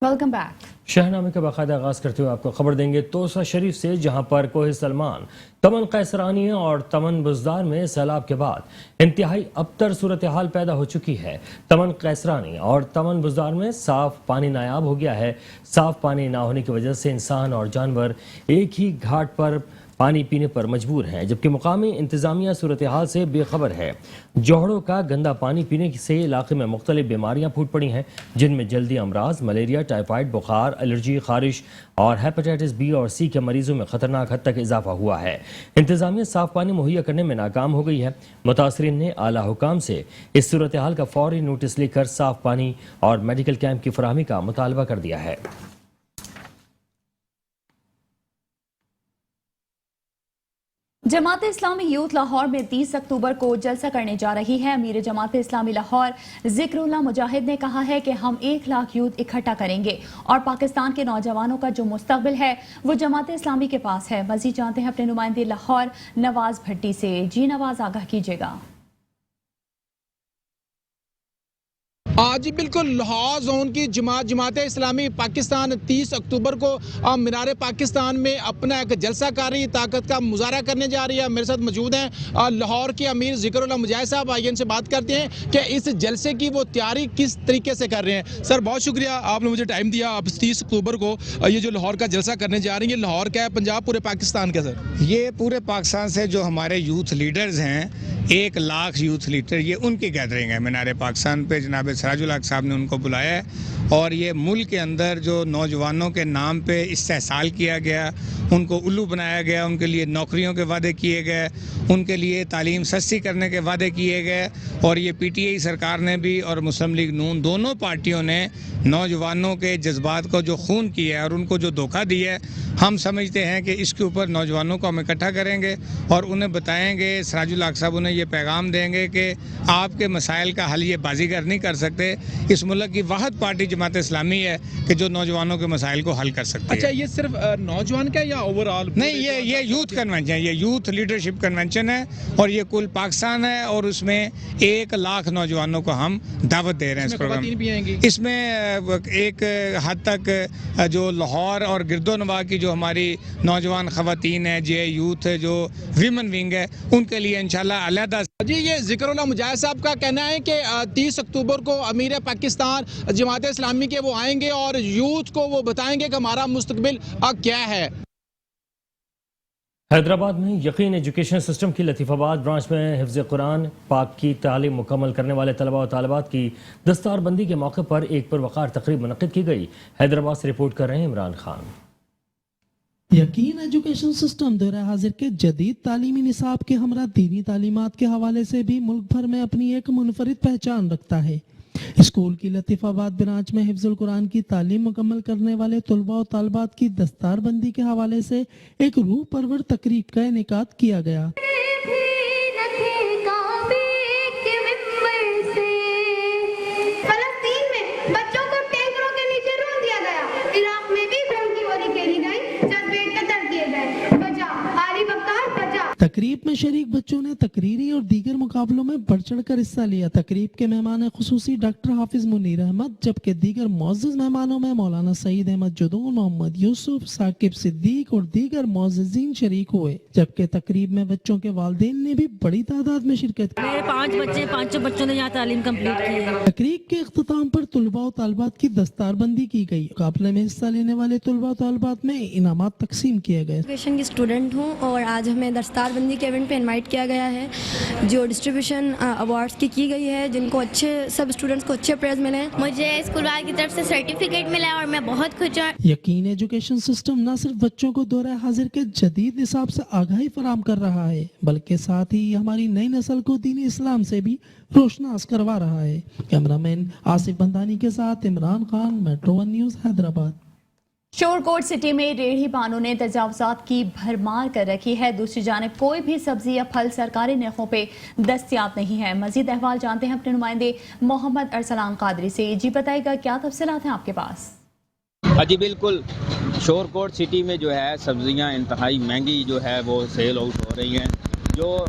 Welcome back. शहनामे का बाकायदा आगाज करते हुए आपको खबर देंगे तोसा शरीफ से, जहां पर कोह सलमान, तमन कैसरानी और तमन बुज़दार में सैलाब के बाद इंतहाई अबतर सूरत हाल पैदा हो चुकी है। तमन कैसरानी और तमन बुज़दार में साफ पानी नायाब हो गया है। साफ पानी ना होने की वजह से इंसान और जानवर एक ही घाट पर पानी पीने पर मजबूर हैं, जबकि मुकामी इंतजामिया सूरत हाल से बेखबर है। जोहड़ों का गंदा पानी पीने से इलाके में मुख्तलिफ बीमारियां फूट पड़ी हैं, जिनमें जल्दी अमराज, मलेरिया, टाइफाइड, बुखार, एलर्जी, खारिश और हेपेटाइटिस बी और सी के मरीजों में खतरनाक हद तक इजाफा हुआ है। इंतजामिया साफ पानी मुहैया करने में नाकाम हो गई है। मुतासरीन ने आला हुकाम से इस सूरत हाल का फौरी नोटिस लेकर साफ पानी और मेडिकल कैंप की फराहमी का मुतालबा कर दिया है। जमात इस्लामी यूथ लाहौर में 30 अक्टूबर को जलसा करने जा रही है। अमीर जमात इस्लामी लाहौर जिक्रुल्लाह मुजाहिद ने कहा है कि हम 1 लाख यूथ इकट्ठा करेंगे और पाकिस्तान के नौजवानों का जो मुस्तकबिल है वो जमात इस्लामी के पास है। मजीद जानते हैं अपने नुमाइंदे लाहौर नवाज भट्टी से। जी नवाज, आगाह कीजिएगा। आज बिल्कुल लाहौर जोन की जमात इस्लामी पाकिस्तान 30 अक्टूबर को मीनार पाकिस्तान में अपना एक जलसा कारी ताकत का मुजाहरा करने जा रही है। मेरे साथ मौजूद हैं लाहौर के अमीर जिक्रुल्लाह मुजाहिद साहब। आइए इनसे बात करते हैं कि इस जलसे की वो तैयारी किस तरीके से कर रहे हैं। सर बहुत शुक्रिया, आपने मुझे टाइम दिया। आप 30 अक्टूबर को ये जो लाहौर का जलसा करने जा रही है, लाहौर का है, पंजाब, पूरे पाकिस्तान का? सर ये पूरे पाकिस्तान से जो हमारे यूथ लीडर्स हैं, 1 लाख यूथ लीडर, ये उनकी गैदरिंग है मीनार पाकिस्तान पे। जनाब सराजुल हक साहब ने उनको बुलाया है और ये मुल्क के अंदर जो नौजवानों के नाम पे इस्तेहसाल किया गया, उनको उल्लू बनाया गया, उनके लिए नौकरियों के वादे किए गए, उनके लिए तालीम सस्ती करने के वादे किए गए। और ये पीटीआई सरकार ने भी और मुस्लिम लीग नून दोनों पार्टियों ने नौजवानों के जज्बात को जो खून किया है और उनको जो धोखा दिया है, हम समझते हैं कि इसके ऊपर नौजवानों को हम इकट्ठा करेंगे और उन्हें बताएंगे, सराजुल हक साहब उन्हें ये पैगाम देंगे कि आपके मसाइल का हल ये बाजीगर नहीं कर सकते। इस मुल्क की वाहिद पार्टी जमात इस्लामी है कि जो नौजवानों के मसाइल को हल कर सकती है। अच्छा, ये सिर्फ नौजवान का या ओवरऑल? नहीं, ये यूथ कन्वेंशन, ये यूथ लीडरशिप कन्वेंशन है और ये कुल पाकिस्तान है और उसमें 1 लाख नौजवानों को हम दावत दे रहे हैं। इस प्रोग्राम इसमें एक हद तक जो लाहौर और गिरदोनवा की जो हमारी नौजवान खवातीन है, जे यूथ है, जो विमेन विंग है, उनके लिए इंशाल्लाह अलहदा। जी, ये जिक्रुल्लाह मुजाहिद साहब का कहना है कि 30 अक्टूबर को अमीर पाकिस्तान जमात इस्लामी के वो आएंगे और यूथ को वो बताएंगे कि हमारा मुस्तकबिल क्या है। हैदराबाद में यकीन एजुकेशन सिस्टम की लतीफ़ाबाद ब्रांच में हिफ्ज़ कुरान पाक की तालीम मुकम्मल करने वाले तलबा और तालिबात की दस्तारबंदी के मौके पर एक पुरवकार तकरीब मुनक़्क़िद की गई। हैदराबाद से रिपोर्ट कर रहे हैं इमरान खान। यकीन एजुकेशन सिस्टम दौरा हाजिर के जदीद तालीमी निसाब के हमरा दीनी तालीमात के हवाले से भी मुल्क भर में अपनी एक मुनफरिद पहचान रखता है। स्कूल की लतीफ़ाबाद ब्रांच में हिफ्ज़ुल कुरान की तालीम मुकम्मल करने वाले तलबा और तालिबात की दस्तारबंदी के हवाले से एक रूह परवर तकरीब का इनेकाद किया गया। तकरीब में शरीक बच्चों ने तकरीरी और दीगर मुकाबलों में बढ़ चढ़ कर हिस्सा लिया। तकरीब के मेहमान खुसूसी डॉक्टर हाफिज मुनीर अहमद, जबकि दीगर मोअज़्ज़िज़ मेहमानों में मौलाना सईद अहमद जुदून, मोहम्मद यूसुफ, साकिब सिद्दीक और दीगर मोअज़्ज़िज़ीन शरीक हुए। जबकि तकरीब में बच्चों के वालिदैन ने भी बड़ी तादाद में शिरकत की। मेरे 5 बच्चे, 5 बच्चों ने यहाँ तालीम कंप्लीट की है। तकरीब के इख्तिताम पर तलबा और तालिबात की दस्तारबंदी की गई। मुकाबले में हिस्सा लेने वाले तलबा और तालिबात में इनामात तकसीम किए गए। एजुकेशन की स्टूडेंट हूँ और आज हमें दस्तारबंदी के इवेंट पे इनवाइट किया गया है, जो डिस्ट्रीब्यूशन अवार्ड्स की गई है, जिनको अच्छे सब स्टूडेंट्स को अच्छे प्राइज मिले। मुझे स्कूल वाले की तरफ से सर्टिफिकेट मिला और मैं बहुत खुश हूँ। यकीन एजुकेशन सिस्टम न सिर्फ बच्चों को दौरा हाजिर के जदीद निसाब से आगाही फराहम कर रहा है, बल्कि साथ ही हमारी नई नस्ल को दीनी इस्लाम से भी रोशनास करवा रहा है। कैमरामैन आसिफ बंदानी के साथ Imran Khan, metro 1 news, Hyderabad. Shorkot city में रेहड़ी बानों ने तजावुजात की भरमार कर रखी है। दूसरी जानिब कोई भी सब्जी या फल सरकारी नरखों पे दस्तियाब नहीं है। मजीद अहवाल जानते हैं अपने नुमाइंदे मोहम्मद अरसलान कादरी से। जी बताइएगा, क्या तफसीलात हैं आपके पास? जी बिल्कुल, शोरकोट सिटी में जो है सब्जियां इंतहाई महंगी जो है वो सेल आउट हो रही हैं। جو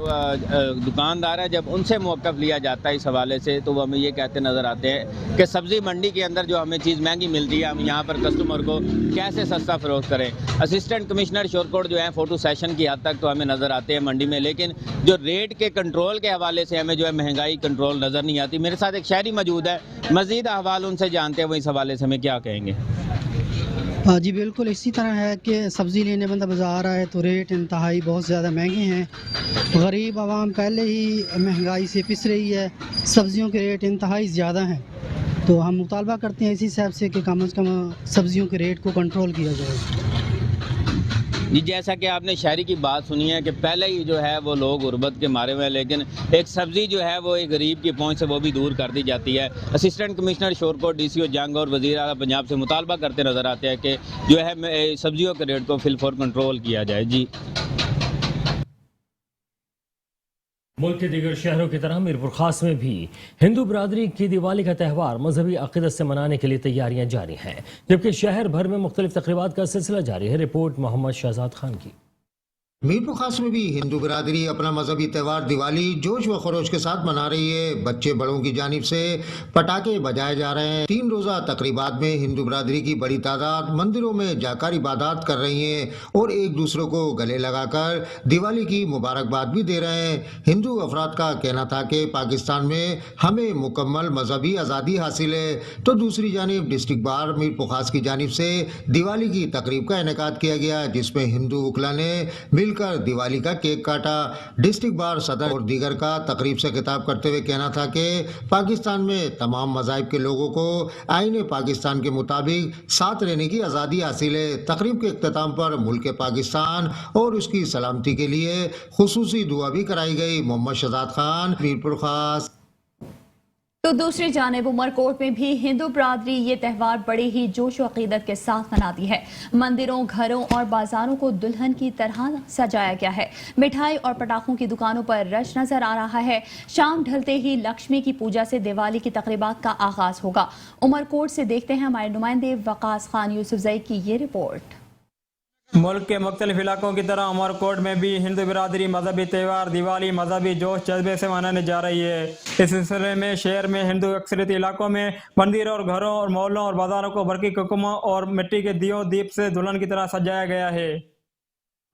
دکاندار ہے جب ان سے موقف لیا جاتا ہے اس حوالے سے تو وہ ہمیں یہ کہتے نظر آتے ہیں کہ سبزی منڈی کے اندر جو ہمیں چیز مہنگی ملتی ہے ہم یہاں پر کسٹمر کو کیسے سستا فروخت کریں. اسسٹنٹ کمشنر شورکوٹ جو ہیں فوٹو سیشن کی حد تک تو ہمیں نظر آتے ہیں منڈی میں, لیکن جو ریٹ کے کنٹرول کے حوالے سے ہمیں جو ہے مہنگائی کنٹرول نظر نہیں آتی. میرے ساتھ ایک شہری موجود ہے, مزید احوال ان سے جانتے ہیں, وہ اس حوالے سے ہمیں کیا کہیں گے. جی بالکل اسی طرح ہے کہ سبزی لینے بندہ بازار آئے تو ریٹ انتہائی بہت زیادہ مہنگے ہیں. غریب عوام پہلے ہی مہنگائی سے پس رہی ہے, سبزیوں کے ریٹ انتہائی زیادہ ہیں, تو ہم مطالبہ کرتے ہیں اسی صاحب سے کہ کم از کم سبزیوں کے ریٹ کو کنٹرول کیا جائے. جی جیسا کہ آپ نے شہری کی بات سنی ہے کہ پہلے ہی جو ہے وہ لوگ غربت کے مارے ہوئے ہیں, لیکن ایک سبزی جو ہے وہ ایک غریب کی پہنچ سے وہ بھی دور کر دی جاتی ہے. Assistant commissioner Shorkot D C O Jhang اور وزیر اعلیٰ پنجاب سے مطالبہ کرتے نظر آتے ہیں کہ جو ہے سبزیوں کے ریٹ کو فی الفور کنٹرول کیا جائے. جی ملک کے دیگر شہروں کی طرح میرپور خاص میں بھی ہندو برادری کی دیوالی کا تہوار مذہبی عقیدت سے منانے کے لیے تیاریاں جاری ہیں, جبکہ شہر بھر میں مختلف تقریبات کا سلسلہ جاری ہے. رپورٹ محمد شہزاد خان کی. میرپور خاص میں بھی ہندو برادری اپنا مذہبی تہوار دیوالی جوش و خروش کے ساتھ منا رہی ہے. بچے بڑوں کی جانب سے پٹاخے بجائے جا رہے ہیں. 3 روزہ تقریبات میں ہندو برادری کی بڑی تعداد مندروں میں جا کر عبادات کر رہی ہیں اور ایک دوسرے کو گلے لگا کر دیوالی کی مبارکباد بھی دے رہے ہیں. ہندو افراد کا کہنا تھا کہ پاکستان میں ہمیں مکمل مذہبی آزادی حاصل ہے, تو دوسری جانب ڈسٹرکٹ بار میرپور خاص کی جانب سے دیوالی کی تقریب کا انعقاد کیا گیا, جس میں ہندو وکلا نے مل کر دیوالی کا کیک کاٹا. ڈسٹرکٹ بار صدر اور دیگر کا تقریب سے خطاب کرتے ہوئے کہنا تھا کہ پاکستان میں تمام مذاہب کے لوگوں کو آئین پاکستان کے مطابق ساتھ رہنے کی آزادی حاصل ہے. تقریب کے اختتام پر ملک پاکستان اور اس کی سلامتی کے لیے خصوصی دعا بھی کرائی گئی. محمد شہزاد خان, میرپور خاص. تو دوسری جانب عمرکوٹ میں بھی ہندو برادری یہ تہوار بڑی ہی جوش و عقیدت کے ساتھ مناتی ہے. مندروں, گھروں اور بازاروں کو دلہن کی طرح سجایا گیا ہے. مٹھائی اور پٹاخوں کی دکانوں پر رش نظر آ رہا ہے. شام ڈھلتے ہی لکشمی کی پوجا سے دیوالی کی تقریبات کا آغاز ہوگا. عمرکوٹ سے دیکھتے ہیں ہمارے نمائندے وقاص خان یوسفزئی کی یہ رپورٹ. ملک کے مختلف علاقوں کی طرح عمرکوٹ میں بھی ہندو برادری مذہبی تہوار دیوالی مذہبی جوش جذبے سے منانے جا رہی ہے. اس سلسلے میں شہر میں ہندو اکثریتی علاقوں میں مندروں اور گھروں اور محلوں اور بازاروں کو برقی ککموں اور مٹی کے دیپ سے دلہن کی طرح سجایا گیا ہے.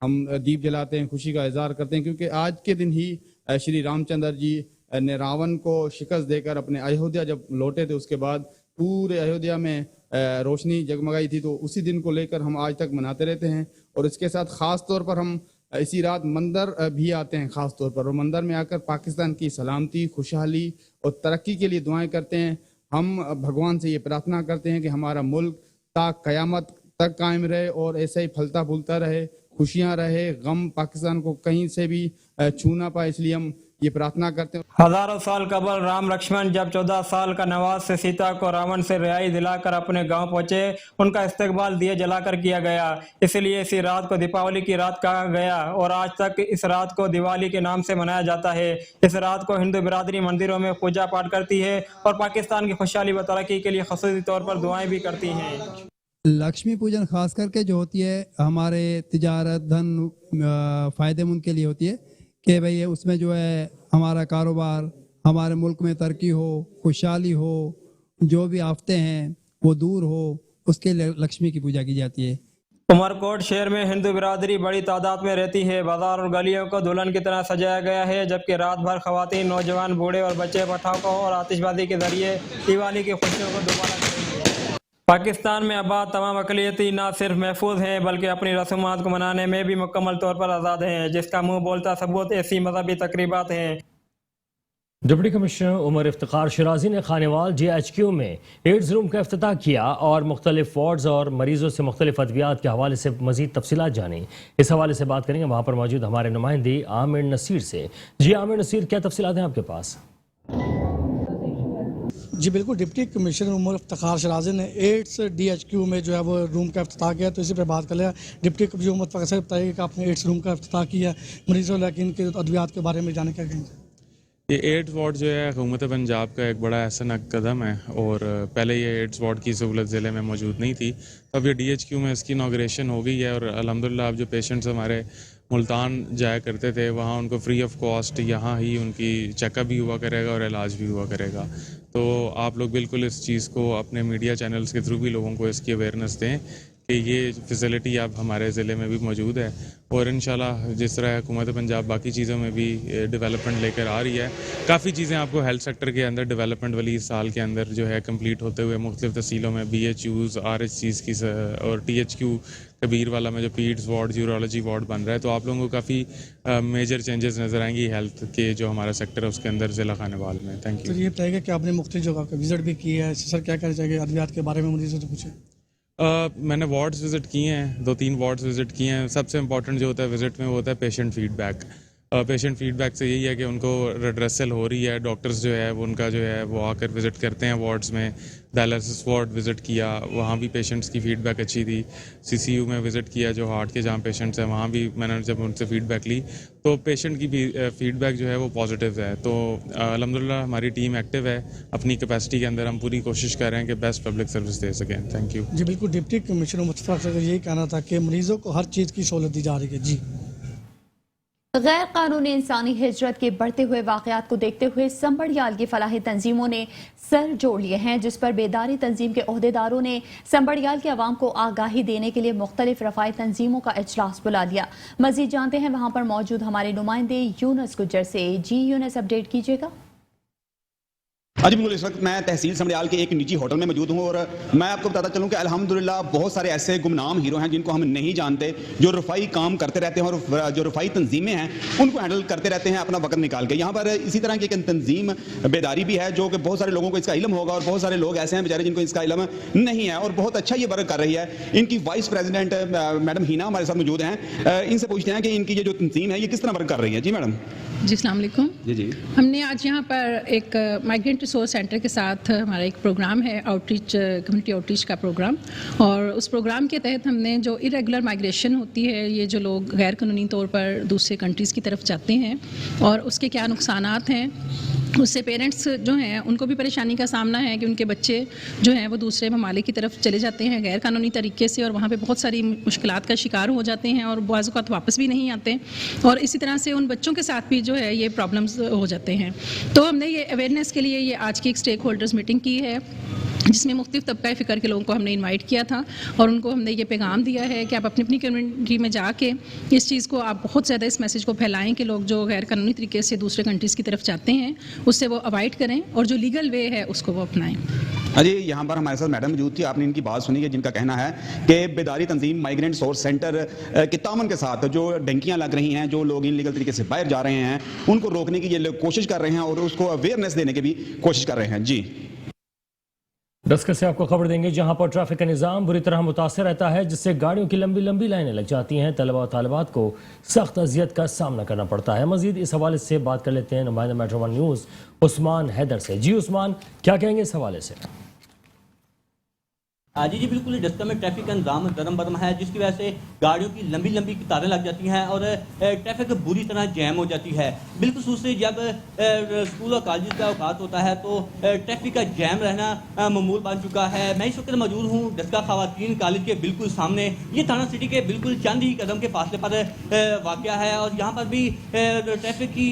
ہم دیپ جلاتے ہیں, خوشی کا اظہار کرتے ہیں, کیونکہ آج کے دن ہی شری رام چندر جی نے راون کو شکست دے کر اپنے ایودھیا جب لوٹے تھے, اس کے بعد پورے ایودھیا میں روشنی جگمگائی تھی, تو اسی دن کو لے کر ہم آج تک مناتے رہتے ہیں. اور اس کے ساتھ خاص طور پر ہم اسی رات مندر بھی آتے ہیں خاص طور پر, اور مندر میں آ کر پاکستان کی سلامتی, خوشحالی اور ترقی کے لیے دعائیں کرتے ہیں. ہم بھگوان سے یہ پرارتھنا کرتے ہیں کہ ہمارا ملک تا قیامت تک قائم رہے اور ایسے ہی پھلتا پھولتا رہے, خوشیاں رہے, غم پاکستان کو کہیں سے بھی چھو نہ پائے. اس لیے ہم یہ پرارتھنا کرتے ہیں. ہزاروں سال قبل رام لکشمن جب 14 سال کا نواز سے سیتا کو راون سے رہائی دلا کر اپنے گاؤں پہنچے, ان کا استقبال دیے جلا کر کیا گیا. اس لیے اسی رات کو دیپاولی کی رات کہا گیا اور آج تک اس رات کو دیوالی کے نام سے منایا جاتا ہے. اس رات کو ہندو برادری مندروں میں پوجا پاٹ کرتی ہے اور پاکستان کی خوشحالی و ترقی کے لیے خصوصی طور پر دعائیں بھی کرتی ہیں. لکشمی پوجن خاص کر کے جو ہوتی ہے ہمارے تجارت دھن فائدے مند کے لیے ہوتی ہے کہ بھئی اس میں جو ہے ہمارا کاروبار, ہمارے ملک میں ترقی ہو, خوشحالی ہو, جو بھی آفتے ہیں وہ دور ہو, اس کے لیے لکشمی کی پوجا کی جاتی ہے. عمرکوٹ شہر میں ہندو برادری بڑی تعداد میں رہتی ہے. بازار اور گلیوں کو دلہن کی طرح سجایا گیا ہے, جبکہ رات بھر خواتین, نوجوان, بوڑھے اور بچے پٹاخوں اور آتش بازی کے ذریعے دیوالی کی خوشیوں کو دوبارہ کریں گے. پاکستان میں آباد تمام اقلیتی نہ صرف محفوظ ہیں بلکہ اپنی رسومات کو منانے میں بھی مکمل طور پر آزاد ہیں, جس کا منہ بولتا ثبوت ایسی مذہبی تقریبات ہیں. ڈپٹی کمشنر عمر افتخار شرازی نے خانیوال GHQ میں ایڈز روم کا افتتاح کیا اور مختلف وارڈز اور مریضوں سے مختلف ادویات کے حوالے سے مزید تفصیلات جانی. اس حوالے سے بات کریں گے وہاں پر موجود ہمارے نمائندے عامر نصیر سے. جی عامر نصیر, کیا تفصیلات ہیں آپ کے پاس؟ جی بالکل, ڈپٹی کمشنر عمر افتخار شرازی نے ایڈس DHQ میں جو ہے وہ روم کا افتتاح کیا, تو اسی پر بات کر لیا. ڈپٹی کمشنر عمر افتخار صاحب بتائیے کہ آپ نے ایڈس روم کا افتتاح کیا, مریضوں لیکن کے ادویات کے بارے میں جانے کیا کہیں گے؟ یہ ایڈز وارڈ جو ہے حکومت پنجاب کا ایک بڑا احسن قدم ہے, اور پہلے یہ ایڈز وارڈ کی سہولت ضلع میں موجود نہیں تھی. اب یہ DHQ میں اس کی انوگریشن ہو گئی ہے, اور الحمدللہ اب جو پیشنٹس ہمارے मुल्तान जाया करते थे, वहाँ उनको फ्री ऑफ कॉस्ट यहाँ ही उनकी चेकअप भी हुआ करेगा और इलाज भी हुआ करेगा। तो आप लोग बिल्कुल इस चीज़ को अपने मीडिया चैनल्स के थ्रू भी लोगों को इसकी अवेयरनेस दें कि ये फैसिलिटी अब हमारे ज़िले में भी मौजूद है, और इंशाल्लाह जिस तरह हुकूमत पंजाब बाकी चीज़ों में भी डेवलपमेंट लेकर आ रही है, काफ़ी चीज़ें आपको हेल्थ सेक्टर के अंदर डेवलपमेंट वाली इस साल के अंदर जो है कंप्लीट होते हुए मुख्तलिफ तहसीलों में BHUs, RHCs की और THQ कबीर वाला में जो पीड्स वार्ड, यूरोलॉजी वार्ड बन रहा है, तो आप लोगों को काफ़ी मेजर चेंजेस नज़र आएंगी हेल्थ के जो हमारा सेक्टर है उसके अंदर ज़िला खानेवाल में। Thank you. तो ये बताइएगा कि आपने मुख्तलिफ जगह का विजिट भी किया है, सर क्या कहना चाहिए अद्वियात के बारे में मरीजों से पूछें? मैंने वार्ड्स विज़िट किए हैं, 2-3 वार्ड्स विज़िट किए हैं। सबसे इंपॉर्टेंट जो होता है विज़िट में वो होता है पेशेंट फीडबैक। पेशेंट फीडबैक से यही है कि उनको रेड्रेसल हो रही है, डॉक्टर्स जो है वो उनका जो है वो आकर विज़िट करते हैं वार्ड्स में। डायलिसिस वार्ड विज़िट किया, वहाँ भी पेशेंट्स की फ़ीडबैक अच्छी थी। CCU में विज़िट किया जो हार्ट के जहाँ पेशेंट्स हैं, वहाँ भी मैंने जब उनसे फ़ीडबैक ली तो पेशेंट की भी फ़ीडबैक जो है वो पॉजिटिव है। तो अल्हम्दुलिल्लाह हमारी टीम एक्टिव है, अपनी कैपेसिटी के अंदर हम पूरी कोशिश कर रहे हैं कि बेस्ट पब्लिक सर्विस दे सकें। Thank you. जी बिल्कुल, डिप्टी कमिश्नर मुस्तफा अफसर का यही कहना था कि मरीज़ों को हर चीज़ की सहूलत दी जा रही है। जी गैर कानूनी इंसानी हिजरत के बढ़ते हुए वाकयात को देखते हुए संबड़ियाल की फलाही तंजीमों ने सर जोड़ लिए हैं, जिस पर बेदारी तंजीम के ओहदेदारों ने संबड़ियाल के अवाम को आगाही देने के लिए मुख्तलिफ रफ़ाई तंजीमों का इजलास बुला लिया। मजीद जानते हैं वहां पर मौजूद हमारे नुमाइंदे यूनुस गुज्जर से। जी यूनुस, अपडेट कीजिएगा। जी बिल्कुल, इस वक्त मैं तहसील संबड़ियाल के एक निजी होटल में मौजूद हूँ और मैं आपको बताता चलूँ कि अल्हम्दुलिल्लाह बहुत सारे ऐसे गुमनाम हीरो हैं जिनको हम नहीं जानते, जो रफ़ाई काम करते रहते हैं और जो रफ़ाई तंजीमें हैं उनको हैंडल करते रहते हैं अपना वक्त निकाल के। यहाँ पर इसी तरह की एक तंजीम बेदारी भी है जो कि बहुत सारे लोगों को इसका इल्म होगा और बहुत सारे लोग ऐसे हैं बेचारे जिनको इसका इल्म नहीं है और बहुत अच्छा ये वर्क कर रही है। इनकी वाइस प्रेसिडेंट मैडम हिना हमारे साथ मौजूद हैं, इनसे पूछते हैं कि इनकी ये जो तंजीम है ये किस तरह वर्क कर रही है। जी मैडम। जी अस्सलाम वालेकुम। जी हमने आज यहाँ पर एक माइग्रेंट रिसोर्स सेंटर के साथ हमारा एक प्रोग्राम है, आउटरीच, कम्युनिटी आउटरीच का प्रोग्राम, और उस प्रोग्राम के तहत हमने जो इरेगुलर माइग्रेशन होती है, ये जो लोग गैर कानूनी तौर पर दूसरे कंट्रीज़ की तरफ जाते हैं और उसके क्या नुकसानात हैं, उससे पेरेंट्स जो हैं उनको भी परेशानी का सामना है कि उनके बच्चे जो हैं वो दूसरे ममालिक की तरफ चले जाते हैं गैर कानूनी तरीके से और वहाँ पे बहुत सारी मुश्किलात का शिकार हो जाते हैं और बाज़ औक़ात वापस भी नहीं आते, और इसी तरह से उन बच्चों के साथ भी जो है ये प्रॉब्लम्स हो जाते हैं। तो हमने ये अवेयरनेस के लिए ये आज की एक स्टेक होल्डर्स मीटिंग की है जिसमें मुख्तलिफ तबका फ़िक्र के लोगों को हमने इनवाइट किया था और उनको हमने ये पैगाम दिया है कि आप अपनी अपनी कम्युनिटी में जाके इस चीज़ को आप बहुत ज़्यादा इस मैसेज को फैलाएं कि लोग जो गैर कानूनी तरीके से दूसरे कंट्रीज़ की तरफ जाते हैं उससे वो अवॉइड करें और जो लीगल वे है उसको वो अपनाएं। अजी यहाँ पर हमारे साथ मैडम मौजूद थी, आपने इनकी बात सुनी है जिनका कहना है कि बेदारी तंजीम माइग्रेंट सोर्स सेंटर के तामन के साथ जो डंकियाँ लग रही हैं, जो लोग इनलीगल तरीके से बाहर जा रहे हैं उनको रोकने की ये लोग कोशिश कर रहे हैं और उसको अवेयरनेस देने की भी कोशिश कर रहे हैं। जी दस्तक से आपको खबर देंगे जहां पर ट्रैफिक का निज़ाम बुरी तरह मुतासर रहता है, जिससे गाड़ियों की लंबी लंबी लाइनें लग जाती हैं। तलबा और तालिबात को सख्त अजियत का सामना करना पड़ता है। मजीद इस हवाले से बात कर लेते हैं नुमाइंदा metro one news Usman Haider से। जी उस्मान, क्या कहेंगे इस हवाले से? जी बिल्कुल, डस्का में ट्रैफिक का निज़ाम दरम बदम है जिसकी वजह से गाड़ियों की लंबी लंबी कतारें लग जाती हैं और ट्रैफिक बुरी तरह जैम हो जाती है। बिलखुसूस से जब स्कूल और कॉलेज का औकात होता है तो ट्रैफिक का जैम रहना मामूल बन चुका है। मैं इस वक्त मौजूद हूँ डस्का ख़वातीन कॉलेज के बिल्कुल सामने। ये थाना सिटी के बिल्कुल चंद ही कदम के फासले पर वाक़या है और यहाँ पर भी ट्रैफिक की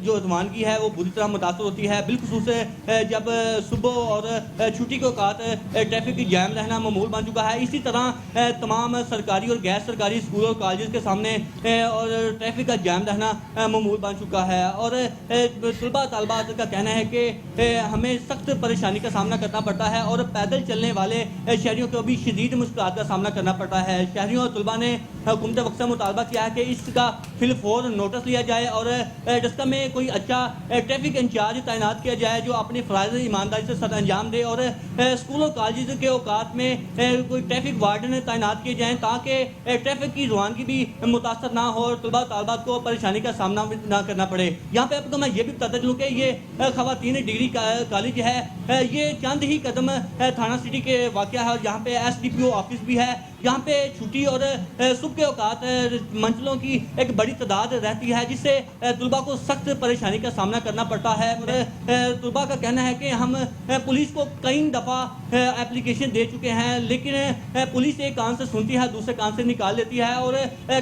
जो रवानगी है वो बुरी तरह मुतासर होती है। बिलखुसूस से जब सुबह और छुट्टी के औकात ट्रैफिक की जैम रहना मामूल बन चुका है। इसी तरह तमाम सरकारी और गैर सरकारी स्कूल और कॉलेज के सामने और ट्रैफिक का जाम रहना मामूल बन चुका है और तलबा तालबात का कहना है कि हमें सख्त परेशानी का सामना करना पड़ता है और पैदल चलने वाले शहरियों को भी शदीद मुश्किलात का सामना करना पड़ता है। शहरियों और तलबा ने हुकूमत वक्त से मुतालबा किया है कि इसका फिलफौर नोटिस लिया जाए और डस्का में कोई अच्छा ट्रैफिक इंचार्ज तैनात किया जाए जो अपनी फ़राइज़ ईमानदारी से सर अंजाम दे और स्कूलों कॉलेज के औकात में कोई ट्रैफिक वार्डन तैनात किए जाएं ताकि ट्रैफिक की रवानगी भी मुतासर ना हो और तलबा तालबात को परेशानी का सामना ना करना पड़े। यहाँ पे आपको मैं ये भी बताता चलूँ कि ये ख़वातीन डिग्री कॉलेज है, ये चंद ही कदम थाना सिटी के वाक़या है और यहाँ पे SDPO ऑफिस भी है यहाँ पे छुट्टी और सुबह के औकात मंजिलों की एक बड़ी तादाद रहती है, जिससे तलबा को सख्त परेशानी का सामना करना पड़ता है। तलबा का कहना है कि हम पुलिस को कई दफ़ा एप्लीकेशन दे चुके हैं, लेकिन पुलिस एक कान से सुनती है, दूसरे कान से निकाल देती है और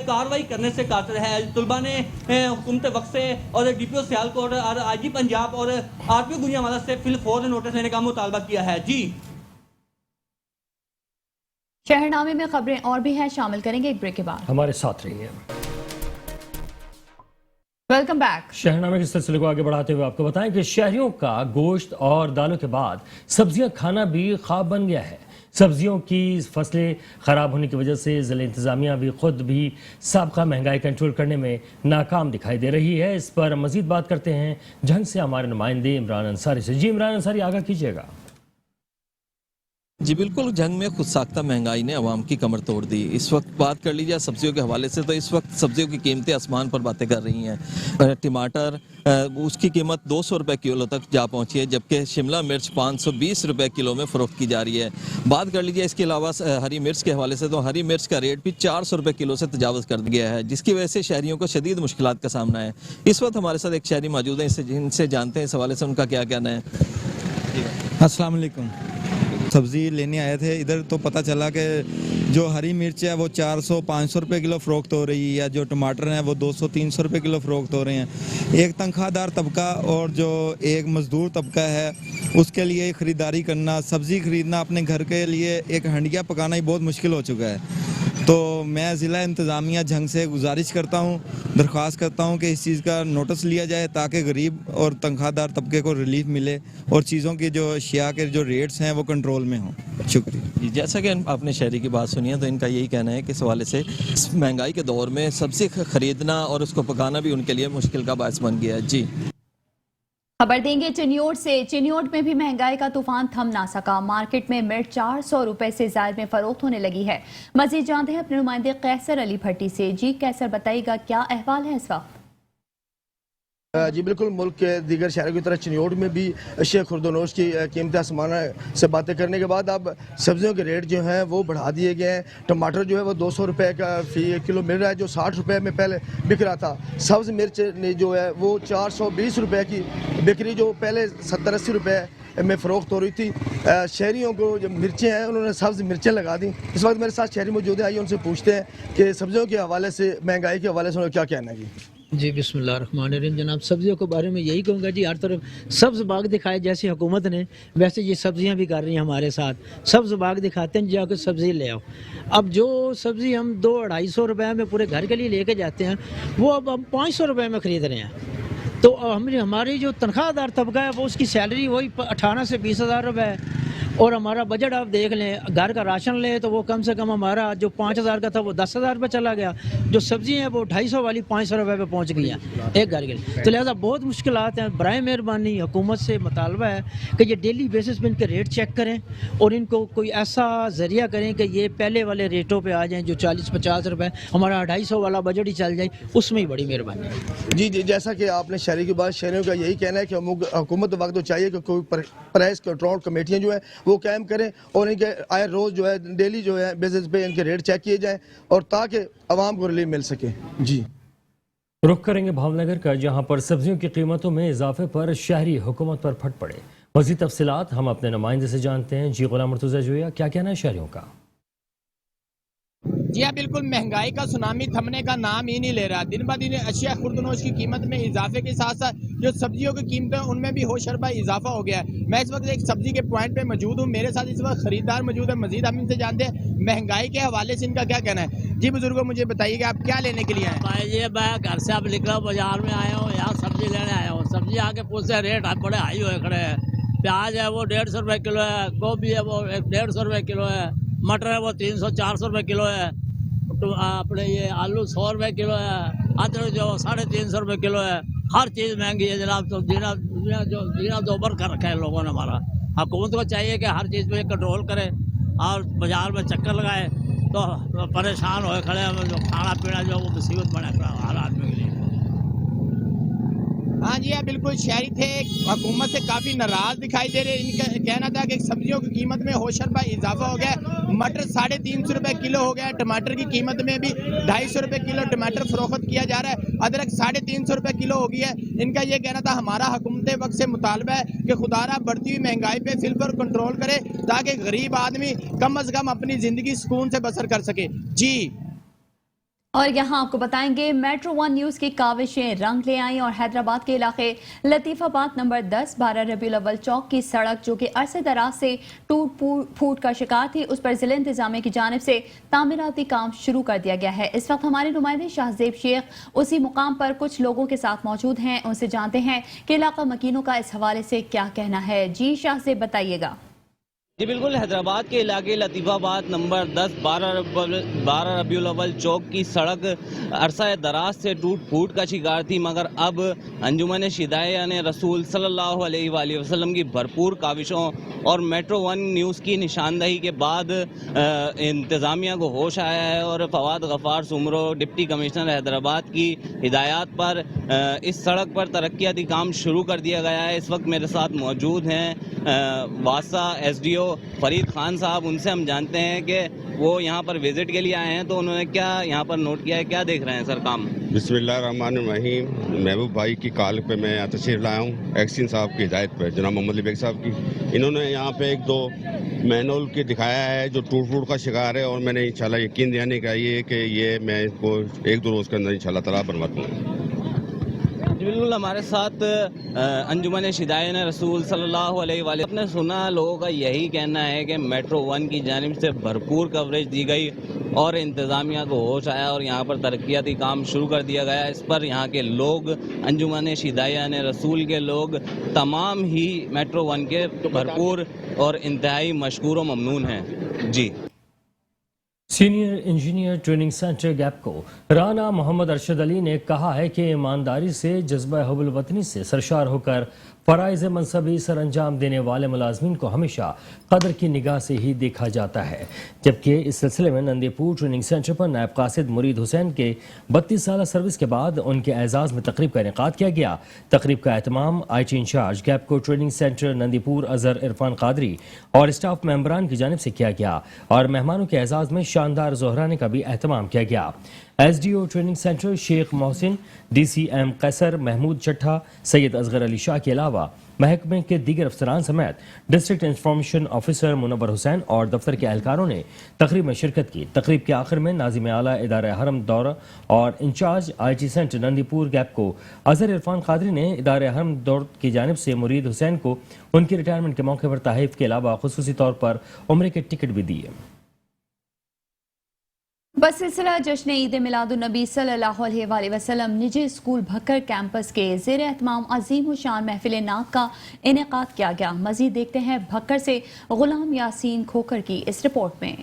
कार्रवाई करने से कातर है। तलबा ने हुकूमत वक्त से और DPO सियालकोट और IG पंजाब और RPO गुंजरावाला से फिलफौर नोटिस लेने का मुतालबा किया है। जी, शहरनामे में खबरें और भी हैं, शामिल करेंगे एक ब्रेक के बाद। हमारे साथ रहिए। Welcome back. शहरनामे के सिलसिले को आगे बढ़ाते हुए आपको बताएं कि शहरियों का गोश्त और दालों के बाद सब्जियां खाना भी ख्वाब बन गया है। सब्जियों की फसलें खराब होने की वजह से ज़िला इंतज़ामिया भी खुद भी साबका महंगाई कंट्रोल करने में नाकाम दिखाई दे रही है। इस पर मजीद बात करते हैं जंग से हमारे नुमाइंदे इमरान अंसारी से। जी इमरान अंसारी, आगाह कीजिएगा। जी बिल्कुल, जंग में खुद साख्ता महंगाई ने अवाम की कमर तोड़ दी। इस वक्त बात कर लीजिए सब्जियों के हवाले से, तो इस वक्त सब्जियों की कीमतें आसमान पर बातें कर रही हैं। टमाटर उसकी कीमत 200 रुपये किलो तक जा पहुंची है, जबकि शिमला मिर्च 520 रुपये किलो में फ़रोख्त की जा रही है। बात कर लीजिए इसके अलावा हरी मिर्च के हवाले से, तो हरी मिर्च का रेट भी 400 रुपये किलो से तजावज़ कर दिया है, जिसकी वजह से शहरियों को शदीद मुश्किलात का सामना है। इस वक्त हमारे साथ एक शहरी मौजूद है, इनसे जानते हैं इस हवाले से उनका क्या कहना है। अस्सलाम वालेकुम। सब्ज़ी लेने आए थे इधर, तो पता चला कि जो हरी मिर्च है वो 400-500 रुपये किलो फ़रोख्त हो रही है, जो टमाटर हैं वो 200-300 रुपये किलो फ़रोख्त हो रहे हैं। एक तनख्वाहदार तबका और जो एक मज़दूर तबका है उसके लिए ख़रीदारी करना, सब्ज़ी ख़रीदना, अपने घर के लिए एक हंडिया पकाना ही बहुत मुश्किल हो चुका है। तो मैं ज़िला इंतज़ामिया जंग से गुजारिश करता हूँ, दरख्वास्त करता हूँ कि इस चीज़ का नोटिस लिया जाए ताकि गरीब और तनख्वाहदार तबके को रिलीफ मिले और चीज़ों की जो अशिया के जो रेट्स हैं वो कंट्रोल में हों। शुक्रिया। जैसा कि आपने शहरी की बात सुनी है, तो इनका यही कहना है कि इस हवाले से इस महंगाई के दौर में सब्ज़ी खरीदना और उसको पकाना भी उनके लिए मुश्किल का बायस बन गया है। जी, खबर देंगे चिन्योट से। चिन्योट में भी महंगाई का तूफान थम ना सका। मार्केट में मिर्च 400 रुपए से ज़ायद में फरोख्त होने लगी है। मजीद जानते हैं अपने नुमाइंदे कैसर अली भट्टी से। जी कैसर, बताइएगा क्या अहवाल है इस वक्त? जी बिल्कुल, मुल्क के दीगर शहरों की तरह चिन्योट में भी अशिया खुर्दनोश की कीमतें आसमान से बातें करने के बाद अब सब्जियों के रेट जो हैं वो बढ़ा दिए गए हैं। टमाटर जो है वो 200 रुपये का फी किलो मिल रहा है, जो 60 रुपये में पहले बिक रहा था। सब्ज़ मिर्च ने जो है वो 420 रुपये की बिक रही, जो पहले 70-80 रुपये में फ़रोख्त हो रही थी। शहरियों को जो मिर्चें हैं उन्होंने सब्ज़ मिर्चें लगा दी। इस वक्त मेरे साथ शहरी मौजूद है, आइए उनसे पूछते हैं कि सब्जियों के हवाले से, महंगाई के हवाले से उन्होंने क्या कहना है। जी बिस्मिल्लाहिर्रहमानिर्रहीम। जनाब, सब्जियों के बारे में यही कहूँगा जी, हर तरफ सब्ज़ बाग दिखाए जैसे हुकूमत ने, वैसे ये सब्जियां भी कर रही हैं हमारे साथ। सब्ज़ बाग दिखाते हैं, जाकर सब्ज़ी ले आओ। अब जो सब्ज़ी हम 200-250 रुपये में पूरे घर के लिए लेके जाते हैं, वो अब हम 500 रुपये में ख़रीद रहे हैं। तो हमारी जो तनख्वाहदार तबका है वो उसकी सैलरी वही 18 से 20 हज़ार रुपये है। और हमारा बजट आप देख लें, घर का राशन ले तो वो कम से कम हमारा जो 5,000 का था वो 10,000 रुपये चला गया। जो सब्ज़ी है वो 250 वाली 500 रुपये पे पहुँच गई है एक घर के लिए। तो लिहाजा बहुत मुश्किलात हैं। बराए मेहरबानी हुकूमत से मुतालबा है कि ये डेली बेसिस पे इनके रेट चेक करें और इनको कोई ऐसा ज़रिया करें कि ये पहले वाले रेटों पर आ जाएँ, जो 40-50 रुपये हमारा 250 वाला बजट ही चल जाए, उसमें ही बड़ी मेहरबानी। जी, जैसा कि आपने शहरी की बात, शहरियों का यही कहना है कि हुकूमत वक्त तो चाहिए कि कोई प्राइस कंट्रोल कमेटियाँ जो है वो कायम करें और इनके आए रोज़ जो है डेली जो है बेसिस पे इनके रेट चेक किए जाएं और ताकि आवाम को रिलीफ मिल सके। जी, रुख करेंगे भावनगर का, जहां पर सब्जियों की कीमतों में इजाफे पर शहरी हुकूमत पर फट पड़े। मज़ीद तफसीलात हम अपने नुमाइंदे से जानते हैं। जी गुलाम मुर्तज़ा जोया, क्या कहना है शहरियों का? जी हाँ बिल्कुल, महंगाई का सुनामी थमने का नाम ही नहीं ले रहा। दिन ब दिन अशिया खुर्दनोश की कीमत में इजाफे के साथ साथ जो सब्जियों की कीमतें उनमें भी होशरबा इजाफा हो गया है। मैं इस वक्त एक सब्जी के पॉइंट पे मौजूद हूँ, मेरे साथ इस वक्त खरीदार मौजूद है। मजीद हम इनसे जानते हैं महंगाई के हवाले से इनका क्या कहना है। जी बुजुर्गो, मुझे बताइएगा आप क्या लेने के लिए आए? ये मैं घर से अब निकला, बाजार में आया हूँ, यहाँ सब्जी लेने आया हूँ। सब्जी आके पूछते रेट बड़े हाई हुए खड़े हैं। प्याज है वो 150 रुपये किलो है, गोभी है वो 150 रुपये किलो है, मटर है वो 300-400 रुपये किलो है, तो अपने ये आलू 100 रुपये किलो है, अदरक जो 350 रुपये किलो है। हर चीज़ महंगी है जनाब। तो जीना दोबर कर रखा है लोगों ने हमारा। हुकूमत को चाहिए कि हर चीज़ पे कंट्रोल करे और बाजार में चक्कर लगाए, तो परेशान होए खड़े हैं। जो खाना पीना जो वो मुसीबत बना हर आदमी के लिए। ہاں جی بالکل شہری تھے حکومت سے کافی ناراض دکھائی دے رہے. ان کا کہنا تھا کہ سبزیوں کی قیمت میں ہوشربا اضافہ ہو گیا. مٹر 350 روپے کلو ہو گیا. ٹماٹر کی قیمت میں بھی 250 روپے کلو ٹماٹر فروخت کیا جا رہا ہے. ادرک 350 روپے کلو ہو گیا ہے. ان کا یہ کہنا تھا ہمارا حکومت وقت سے مطالبہ ہے کہ خدا را بڑھتی ہوئی مہنگائی پہ فل پر کنٹرول کرے تاکہ غریب آدمی کم از کم اپنی زندگی سکون سے بسر کر سکے. جی اور یہاں آپ کو بتائیں گے میٹرو ون نیوز کی کاوشیں رنگ لے آئیں اور حیدرآباد کے علاقے لطیف آباد نمبر 10 12 ربیع الاول چوک کی سڑک جو کہ عرصے دراز سے ٹوٹ پھوٹ کا شکار تھی اس پر ضلع انتظامیہ کی جانب سے تعمیراتی کام شروع کر دیا گیا ہے. اس وقت ہمارے نمائندے شاہزیب شیخ اسی مقام پر کچھ لوگوں کے ساتھ موجود ہیں. ان سے جانتے ہیں کہ علاقہ مکینوں کا اس حوالے سے کیا کہنا ہے. جی شاہزیب بتائیے گا. جی بالکل حیدرآباد کے علاقے لطیف آباد نمبر 10 12 ربیع الاول چوک کی سڑک عرصہ دراز سے ٹوٹ پھوٹ کا شکار تھی مگر اب انجمن شدائیہ نے رسول صلی اللہ علیہ وآلہ وسلم کی بھرپور کاوشوں اور میٹرو ون نیوز کی نشاندہی کے بعد انتظامیہ کو ہوش آیا ہے اور فواد غفار سمرو ڈپٹی کمشنر حیدرآباد کی ہدایات پر اس سڑک پر ترقیاتی کام شروع کر دیا گیا ہے. اس وقت میرے ساتھ موجود ہیں واسطہ S D O Farid Khan صاحب. ان سے ہم جانتے ہیں کہ وہ یہاں پر وزٹ کے لیے آئے ہیں تو انہوں نے کیا یہاں پر نوٹ کیا ہے, کیا دیکھ رہے ہیں سر کام؟ بسم اللہ الرحمن الرحیم. محبوب بھائی کی کال پہ میں یہاں تشریف لایا ہوں ایکسین صاحب کی ہدایت پہ, جناب محمد علی بیگ صاحب کی. انہوں نے یہاں پہ 1-2 مینول کی دکھایا ہے جو ٹوٹ پھوٹ کا شکار ہے اور میں نے انشاءاللہ یقین دلانے کا یہ کہ یہ میں اس کو 1-2 روز کے اندر انشاءاللہ تعالیٰ بنوا دوں گا. بالکل ہمارے ساتھ انجمن شدائیہ رسول صلی اللہ علیہ وآلہ وسلم نے سنا. لوگوں کا یہی کہنا ہے کہ میٹرو ون کی جانب سے بھرپور کوریج دی گئی اور انتظامیہ کو ہوش آیا اور یہاں پر ترقیاتی کام شروع کر دیا گیا. اس پر یہاں کے لوگ انجمن شدائیہ رسول کے لوگ تمام ہی میٹرو ون کے بھرپور اور انتہائی مشکور و ممنون ہیں. جی سینئر انجینئر ٹریننگ سینٹر گیپ کو رانا محمد ارشد علی نے کہا ہے کہ ایمانداری سے جذبہ حب الوطنی سے سرشار ہو کر فرائض منصبی سر انجام دینے والے ملازمین کو ہمیشہ قدر کی نگاہ سے ہی دیکھا جاتا ہے. جبکہ اس سلسلے میں نندی پور ٹریننگ سینٹر پر نائب قاصد مرید حسین کے 32 سالہ سروس کے بعد ان کے اعزاز میں تقریب کا انعقاد کیا گیا. تقریب کا اہتمام آئی ٹی انچارج گیپ کو ٹریننگ سینٹر نندی پور اظہر عرفان قادری اور اسٹاف ممبران کی جانب سے کیا گیا اور مہمانوں کے اعزاز میں شاندار زہرانے کا بھی اہتمام کیا گیا. S D O training centre شیخ محسن, ڈی سی ایم قیصر محمود چٹھا, سید اصغر علی شاہ کے علاوہ محکمے کے دیگر افسران سمیت ڈسٹرکٹ انفارمیشن آفیسر منور حسین اور دفتر کے اہلکاروں نے تقریب میں شرکت کی. تقریب کے آخر میں ناظم اعلیٰ ادارہ حرم دورہ اور انچارج آئی ٹی سینٹر نندی پور گیپ کو اظہر عرفان قادری نے ادارہ حرم دورہ کی جانب سے مرید حسین کو ان کی ریٹائرمنٹ کے موقع پر تحائف کے علاوہ خصوصی طور پر عمرے کے ٹکٹ بھی دیے. بسلسلہ جشن عید میلاد النبی صلی اللہ علیہ وآلہ وسلم نجی اسکول بھکر کیمپس کے زیر اہتمام عظیم الشان محفل نعت کا انعقاد کیا گیا. مزید دیکھتے ہیں بھکر سے غلام یاسین کھوکر کی اس رپورٹ میں.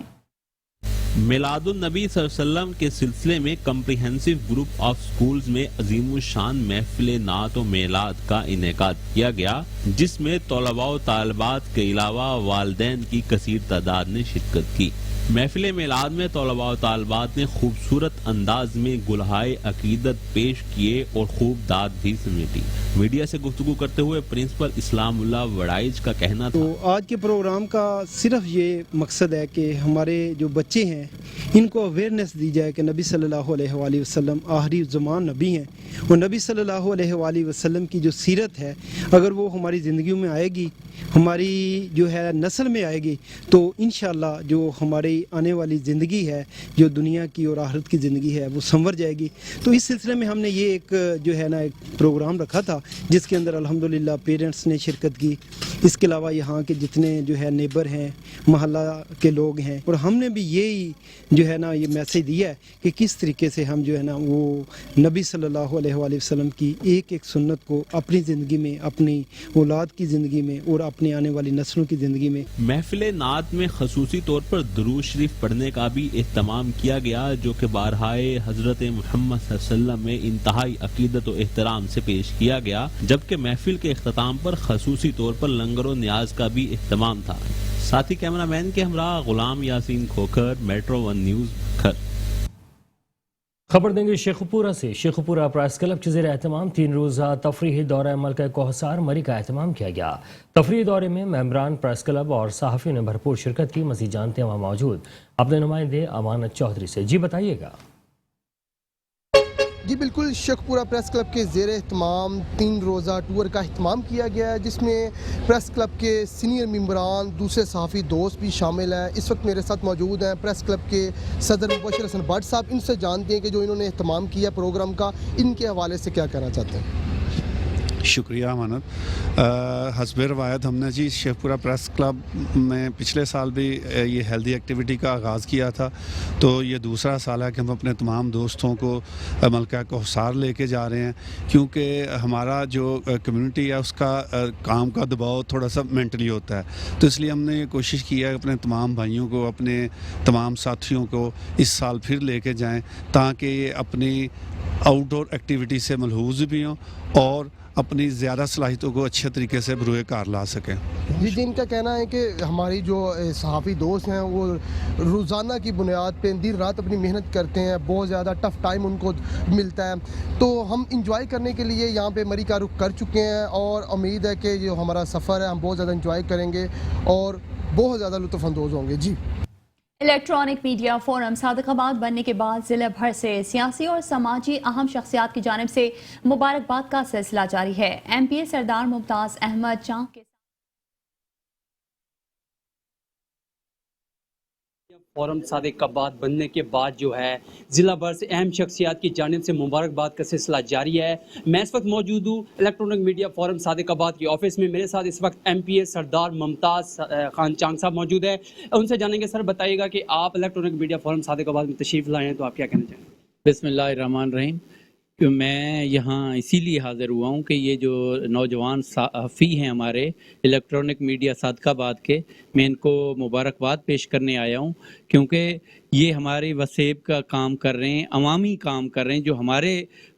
میلاد النبی صلی اللہ علیہ وسلم کے سلسلے میں کمپریہنسو گروپ آف سکولز میں عظیم الشان محفل نعت و میلاد کا انعقاد کیا گیا جس میں طلباء و طالبات کے علاوہ والدین کی کثیر تعداد نے شرکت کی. محفل میلاد میں طلباء و طالبات نے خوبصورت انداز میں گلہائے عقیدت پیش کیے اور خوب داد بھی سمیٹی. میڈیا سے گفتگو کرتے ہوئے پرنسپل اسلام اللہ وڑائج کا کہنا تھا تو آج کے پروگرام کا صرف یہ مقصد ہے کہ ہمارے جو بچے ہیں ان کو اویئرنیس دی جائے کہ نبی صلی اللہ علیہ وآلہ وسلم آخری زمان نبی ہیں اور نبی صلی اللہ علیہ وآلہ وسلم کی جو سیرت ہے اگر وہ ہماری زندگیوں میں آئے گی, ہماری جو ہے نسل میں آئے گی تو انشاءاللہ جو ہماری آنے والی زندگی ہے جو دنیا کی اور آخرت کی زندگی ہے وہ سنور جائے گی. تو اس سلسلے میں ہم نے یہ ایک جو ہے نا ایک پروگرام رکھا تھا جس کے اندر الحمدللہ پیرنٹس نے شرکت کی. اس کے علاوہ یہاں کے جتنے جو ہے نیبر ہیں, محلہ کے لوگ ہیں, اور ہم نے بھی یہی جو ہے نا یہ میسیج دیا ہے کہ کس طریقے سے ہم جو ہے نا وہ نبی صلی اللہ علیہ وآلہ وسلم کی ایک ایک سنت کو اپنی زندگی میں, اپنی اولاد کی زندگی میں اور اپنی آنے والی نسلوں کی زندگی میں. محفل نعت میں خصوصی طور پر درود شریف پڑھنے کا بھی اہتمام کیا گیا جو کہ بارہائے حضرت محمد صلی اللہ علیہ وسلم میں انتہائی عقیدت و احترام سے پیش کیا گیا, جبکہ محفل کے اختتام پر خصوصی طور پر لنگر و نیاز کا بھی اہتمام تھا. ساتھی کیمرہ مین کے ہمراہ Ghulam Yasin Khokhar, metro one news. खबर देंगे शेखुपुरा से। शेखुपुरा प्रेस क्लब के ज़ेर एहतमाम 3 रोज़ा तफरीही दौरा मलका कोहसार मरी का एहतमाम किया गया। तफरीही दौरे में मेंबरान प्रेस क्लब और सहाफ़ियों ने भरपूर शिरकत की। मज़ीद जानते हैं वहाँ मौजूद अपने नुमाइंदे अमानत चौधरी से। जी बताइएगा। जी बिल्कुल, शेखपुरा प्रेस क्लब के ज़ेर एहतमाम 3 रोज़ा टूर का अहतमाम किया गया है, जिसमें प्रेस क्लब के सीनियर मेंबरान, दूसरे सहाफ़ी दोस्त भी शामिल हैं। इस वक्त मेरे साथ मौजूद हैं प्रेस क्लब के सदर मुबशर हसन भट्ट साहब। इनसे जानते हैं कि जो इन्होंने अहतमाम किया प्रोग्राम का, इनके हवाले से क्या कहना चाहते हैं। शुक्रिया अमानत। हस्ब रवायत हमने जी शेखपुरा प्रेस क्लब में पिछले साल भी ये हेल्दी एक्टिविटी का आगाज़ किया था, तो ये दूसरा साल है कि हम अपने तमाम दोस्तों को मलका कोहसार लेके जा रहे हैं, क्योंकि हमारा जो कम्युनिटी है उसका काम का दबाव थोड़ा सा मेंटली होता है, तो इसलिए हमने ये कोशिश की है अपने तमाम भाइयों को, अपने तमाम साथियों को इस साल फिर लेके जाएं, ताकि ये अपनी आउटडोर एक्टिविटी से मलहूज़ भी हों और अपनी ज़्यादा सलाहियतों को अच्छे तरीके से बरूए कार ला सकें। जी, जिनका कहना है कि हमारी जो सहाफ़ी दोस्त हैं वो रोज़ाना की बुनियाद पे दिन रात अपनी मेहनत करते हैं, बहुत ज़्यादा टफ़ टाइम उनको मिलता है, तो हम इंजॉय करने के लिए यहाँ पे मरी का रुख कर चुके हैं और उम्मीद है कि जो हमारा सफ़र है हम बहुत ज़्यादा इंजॉय करेंगे और बहुत ज़्यादा लुत्फ़अंदोज़ होंगे। जी, इलेक्ट्रॉनिक मीडिया फोरम सादिकाबाद बनने के बाद जिले भर से सियासी और समाजी अहम शख्सियात की जानिब से मुबारकबाद का सिलसिला जारी है। MPA सरदार मुमताज़ अहमद चांग के फोरम सादिकाबाद बनने के बाद जो है ज़िला भर से अहम शख्सियात की जानिब से मुबारकबाद का सिलसिला जारी है। मैं इस वक्त मौजूद हूँ इलेक्ट्रॉनिक मीडिया फोरम सादिकाबाद की ऑफिस में। मेरे साथ इस वक्त MPA सरदार मुमताज़ खान चांग साहब मौजूद है। उनसे जानेंगे, सर बताइएगा कि आप इलेक्ट्रॉनिक मीडिया फोरम सादिकाबाद में तशरीफ़ लाए हैं, तो आप क्या कहना चाहेंगे। बिस्मिल्लाहिर्रहमानिर्रहीम। कि मैं यहाँ इसीलिए हाज़िर हुआ हूँ कि ये जो नौजवान सहाफ़ी हैं हमारे इलेक्ट्रॉनिक मीडिया सादिकाबाद के, मैं इनको मुबारकबाद पेश करने आया हूँ, क्योंकि ये हमारे वसेब का काम कर रहे हैं, अवामी काम कर रहे हैं, जो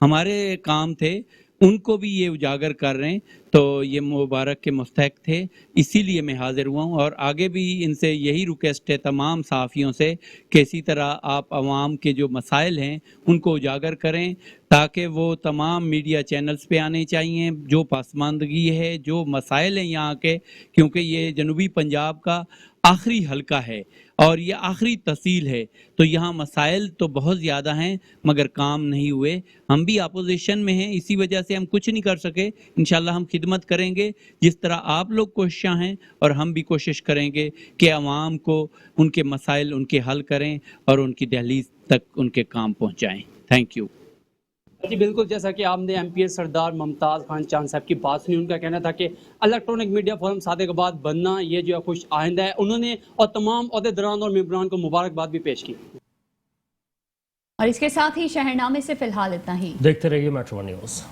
हमारे काम थे उनको भी ये उजागर कर रहे हैं, तो ये मुबारक के मुस्तहक थे, इसीलिए मैं हाज़िर हुआ हूँ। और आगे भी इनसे यही रिक्वेस्ट है तमाम सहाफ़ियों से कि इसी तरह आप आवाम के जो मसाइल हैं उनको उजागर करें, ताकि वो तमाम मीडिया चैनल्स पे आने चाहिए। जो पासमानदगी है, जो मसाइल हैं यहाँ के, क्योंकि ये जनूबी पंजाब का आखिरी हलका है और ये आखिरी तहसील है, तो यहाँ मसाइल तो बहुत ज़्यादा हैं मगर काम नहीं हुए। हम भी अपोजिशन में हैं, इसी वजह से हम कुछ नहीं कर सके। इंशाल्लाह हम खिदमत करेंगे जिस तरह आप लोग कोशिशां हैं, और हम भी कोशिश करेंगे कि आवाम को उनके मसाइल उनके हल करें और उनकी दहलीज तक उनके काम पहुँचाएँ। Thank you. जी बिल्कुल, जैसा कि आपने MPA सरदार मुमताज़ खान चांद साहब की बात सुनी, उनका कहना था कि इलेक्ट्रॉनिक मीडिया फोरम सादिकाबाद बनना ये जो है खुश आइंदा है। उन्होंने और तमाम अहदेदारान और मेंबरान को मुबारकबाद भी पेश की। और इसके साथ ही शहरनामे से फिलहाल इतना ही। देखते रहिए मेट्रो न्यूज़।